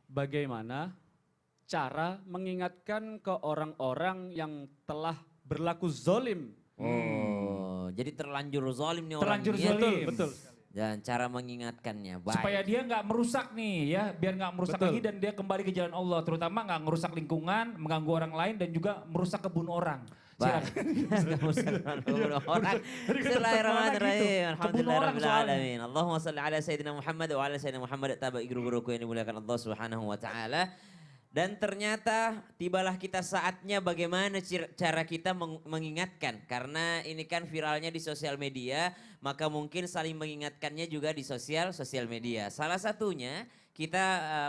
bagaimana cara mengingatkan ke orang-orang yang telah berlaku zolim. Oh, jadi terlanjur zalim nih orang Terlanjur ini. zalim. Betul. Dan cara mengingatkannya baik. Supaya dia nggak merusak nih ya, biar nggak merusak Betul. lagi dan dia kembali ke jalan Allah. Terutama nggak merusak lingkungan, mengganggu orang lain dan juga merusak kebun orang. Baik. Nggak usah kebun orang. Bismillahirrahmanirrahim. Alhamdulillahirrahmanirrahim. Allahumma salli ala Sayyidina Muhammad wa ala Sayyidina Muhammad. Tabai guru-guruku yang dimuliakan Allah subhanahu wa ta'ala. Dan ternyata tibalah kita saatnya bagaimana cara kita mengingatkan. Karena ini kan viralnya di sosial media, maka mungkin saling mengingatkannya juga di sosial media. Salah satunya kita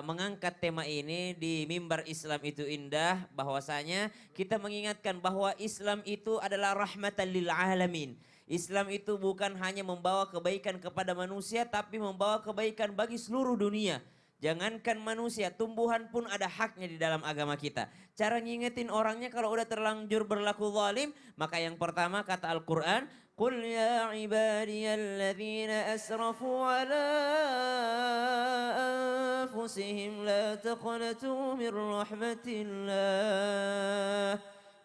mengangkat tema ini di Mimbar Islam Itu Indah, bahwasanya kita mengingatkan bahwa Islam itu adalah rahmatan lil alamin. Islam itu bukan hanya membawa kebaikan kepada manusia, tapi membawa kebaikan bagi seluruh dunia. Jangankan manusia, tumbuhan pun ada haknya di dalam agama kita. Cara ngingetin orangnya kalau udah terlanjur berlaku zalim, maka yang pertama kata Al-Quran, Qul ya ibadiyalladzina asrafu ala anfusihim la taqnatu min rahmatillah.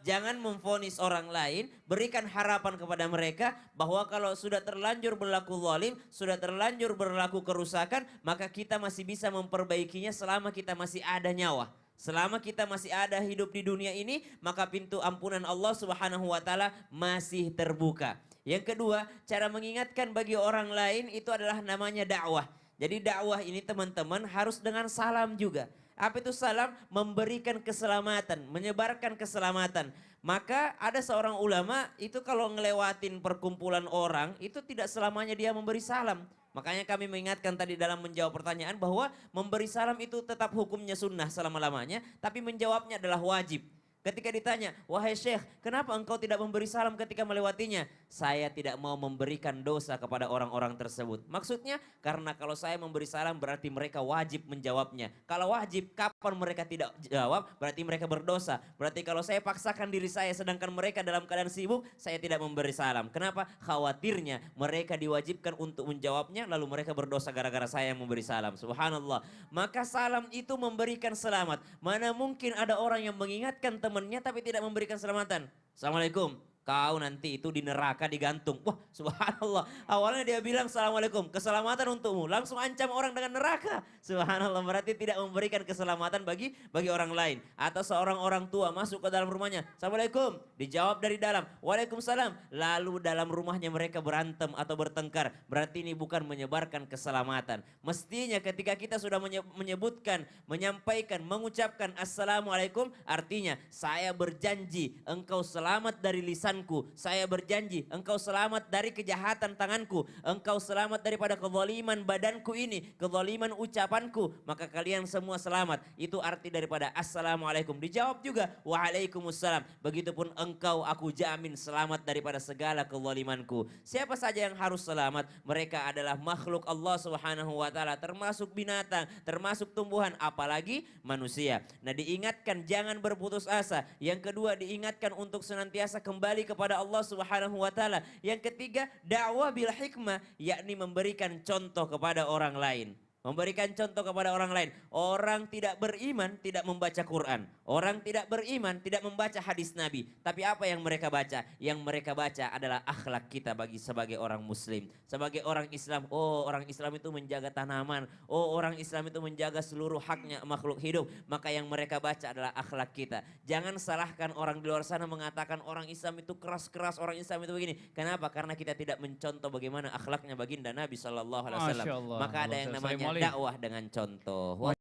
Jangan memvonis orang lain, berikan harapan kepada mereka bahwa kalau sudah terlanjur berlaku zalim, sudah terlanjur berlaku kerusakan, maka kita masih bisa memperbaikinya selama kita masih ada nyawa. Selama kita masih ada hidup di dunia ini, maka pintu ampunan Allah Subhanahu wa taala masih terbuka. Yang kedua, cara mengingatkan bagi orang lain itu adalah namanya dakwah. Jadi dakwah ini teman-teman harus dengan salam juga. Apa itu salam? Memberikan keselamatan, menyebarkan keselamatan. Maka ada seorang ulama itu kalau ngelewatin perkumpulan orang itu tidak selamanya dia memberi salam. Makanya kami mengingatkan tadi dalam menjawab pertanyaan bahwa memberi salam itu tetap hukumnya sunnah selama-lamanya, tapi menjawabnya adalah wajib. Ketika ditanya, wahai Syekh, kenapa engkau tidak memberi salam ketika melewatinya? Saya tidak mau memberikan dosa kepada orang-orang tersebut. Maksudnya, karena kalau saya memberi salam berarti mereka wajib menjawabnya. Kalau wajib, kapan mereka tidak jawab, berarti mereka berdosa. Berarti kalau saya paksakan diri saya sedangkan mereka dalam keadaan sibuk, saya tidak memberi salam. Kenapa? Khawatirnya mereka diwajibkan untuk menjawabnya, lalu mereka berdosa gara-gara saya yang memberi salam. Subhanallah. Maka salam itu memberikan selamat. Mana mungkin ada orang yang mengingatkan temannya tapi tidak memberikan selamatan. Assalamualaikum. Kau nanti itu di neraka digantung. Wah, subhanallah. Awalnya dia bilang assalamualaikum, keselamatan untukmu. Langsung ancam orang dengan neraka. Subhanallah, berarti tidak memberikan keselamatan bagi orang lain. Atau seorang orang tua masuk ke dalam rumahnya. Assalamualaikum. Dijawab dari dalam. Waalaikumsalam. Lalu dalam rumahnya mereka berantem atau bertengkar. Berarti ini bukan menyebarkan keselamatan. Mestinya ketika kita sudah menyebutkan, menyampaikan, mengucapkan assalamualaikum. Artinya saya berjanji engkau selamat dari lisan. Saya berjanji engkau selamat dari kejahatan tanganku, engkau selamat daripada kezaliman badanku ini, kezaliman ucapanku, maka kalian semua selamat. Itu arti daripada assalamualaikum. Dijawab juga waalaikumsalam. Begitupun engkau aku jamin selamat daripada segala kezalimanku. Siapa saja yang harus selamat? Mereka adalah makhluk Allah Subhanahu wa taala, termasuk binatang, termasuk tumbuhan, apalagi manusia. Nah, diingatkan jangan berputus asa. Yang kedua, diingatkan untuk senantiasa kembali kepada Allah Subhanahu wa taala. Yang ketiga, dakwah bil hikmah, yakni memberikan contoh kepada orang lain. Memberikan contoh kepada orang lain. Orang tidak beriman tidak membaca Quran. Orang tidak beriman tidak membaca hadis Nabi. Tapi apa yang mereka baca? Yang mereka baca adalah akhlak kita sebagai orang muslim. Sebagai orang Islam. Oh, orang Islam itu menjaga tanaman. Oh, orang Islam itu menjaga seluruh haknya makhluk hidup. Maka yang mereka baca adalah akhlak kita. Jangan salahkan orang di luar sana mengatakan orang Islam itu keras-keras, orang Islam itu begini. Kenapa? Karena kita tidak mencontoh bagaimana akhlaknya baginda Nabi SAW. Maka ada yang namanya dakwah dengan contoh.